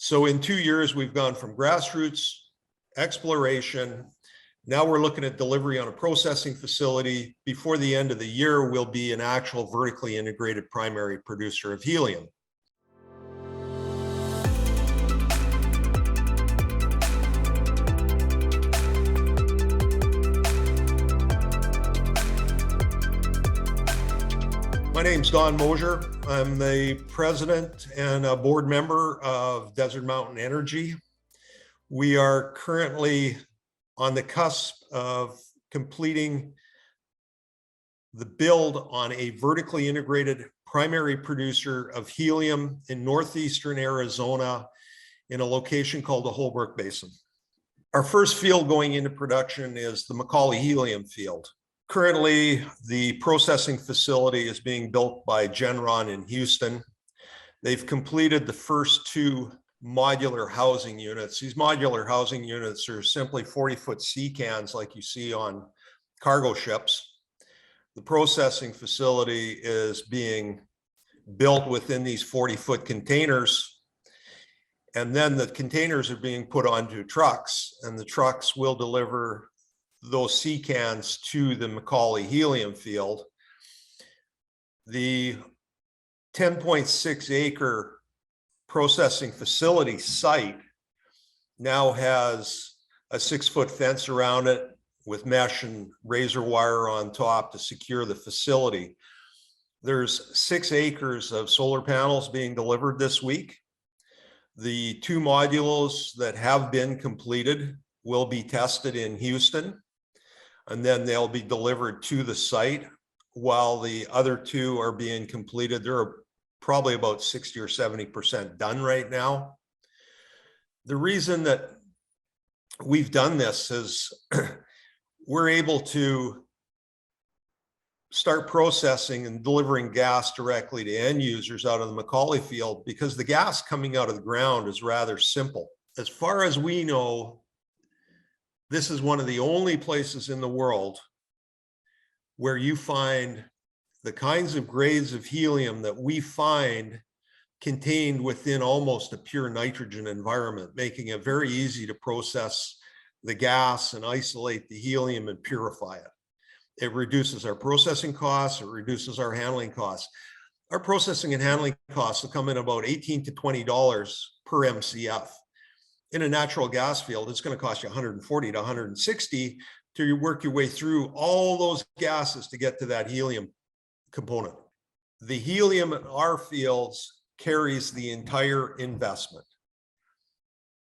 So in 2 years, we've gone from grassroots exploration. Now we're looking at delivery on a processing facility. Before the end of the year, we'll be an actual vertically integrated primary producer of helium. My name's Don Mosher. I'm the president and a board member of Desert Mountain Energy. We are currently on the cusp of completing the build on a vertically integrated primary producer of helium in northeastern Arizona in a location called the Holbrook Basin. Our first field going into production is the McCauley Helium field. Currently, the processing facility is being built by Genron in Houston. They've completed the first 2 modular housing units. These modular housing units are simply 40-foot sea cans like you see on cargo ships. The processing facility is being built within these 40-foot containers, and then the containers are being put onto trucks, and the trucks will deliver those sea cans to the McCauley Helium field. The 10.6 acre processing facility site now has a 6-foot fence around it with mesh and razor wire on top to secure the facility. There's 6 acres of solar panels being delivered this week. The 2 modules that have been completed will be tested in Houston, and then they'll be delivered to the site while the other 2 are being completed. They're probably about 60 or 70% done right now. The reason that we've done this is we're able to start processing and delivering gas directly to end users out of the McCauley field because the gas coming out of the ground is rather simple. As far as we know, this is one of the only places in the world where you find the kinds of grades of helium that we find contained within almost a pure nitrogen environment, making it very easy to process the gas and isolate the helium and purify it. It reduces our processing costs, it reduces our handling costs. Our processing and handling costs will come in about $18 to $20 per MCF. In a natural gas field, it's going to cost you $140 to $160 to work your way through all those gases to get to that helium component. The helium in our fields carries the entire investment.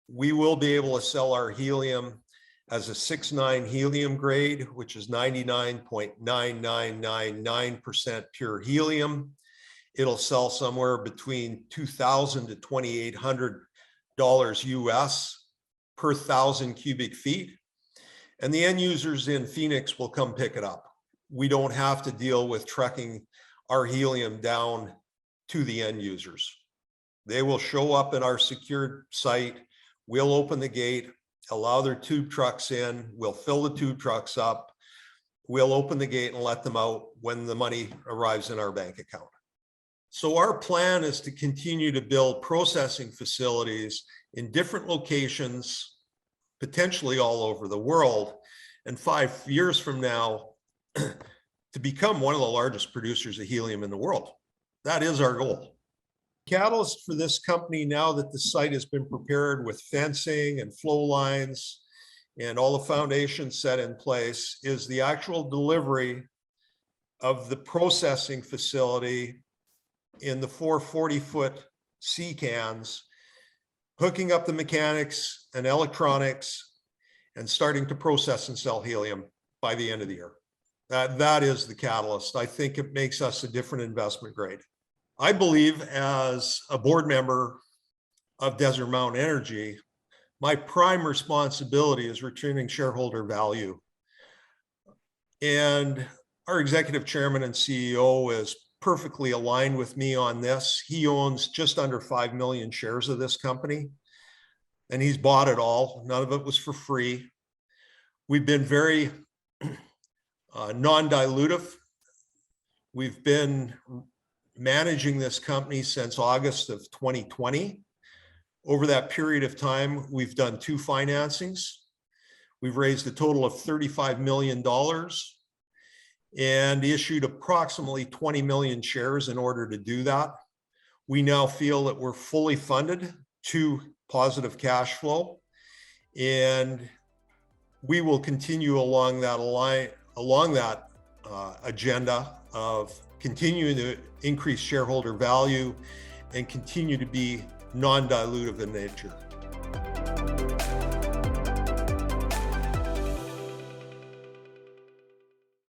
We will be able to sell our helium as a 6.9 helium grade, which is 99.9999% pure helium. It'll sell somewhere between $2,000 to $2,800 US per 1,000 cubic feet. And the end users in Phoenix will come pick it up. We don't have to deal with trucking our helium down to the end users. They will show up at our secured site. We'll open the gate, allow their tube trucks in. We'll fill the tube trucks up. We'll open the gate and let them out when the money arrives in our bank account. So our plan is to continue to build processing facilities in different locations, potentially all over the world, and 5 years from now, to become one of the largest producers of helium in the world. That is our goal. Catalyst for this company, now that the site has been prepared with fencing and flow lines and all the foundations set in place, is the actual delivery of the processing facility in the 4 40-foot sea cans, hooking up the mechanics and electronics and starting to process and sell helium by the end of the year. That is the catalyst. I think it makes us a different investment grade. I believe as a board member of Desert Mountain Energy, my prime responsibility is returning shareholder value. And our executive chairman and CEO is perfectly aligned with me on this. He owns just under 5 million shares of this company, and he's bought it all. None of it was for free. We've been very non-dilutive. We've been managing this company since August of 2020. Over that period of time, we've done 2 financings. We've raised a total of $35 million and issued approximately 20 million shares in order to do that. We now feel that we're fully funded to positive cash flow, and we will continue along that agenda of continuing to increase shareholder value and continue to be non-dilutive in nature.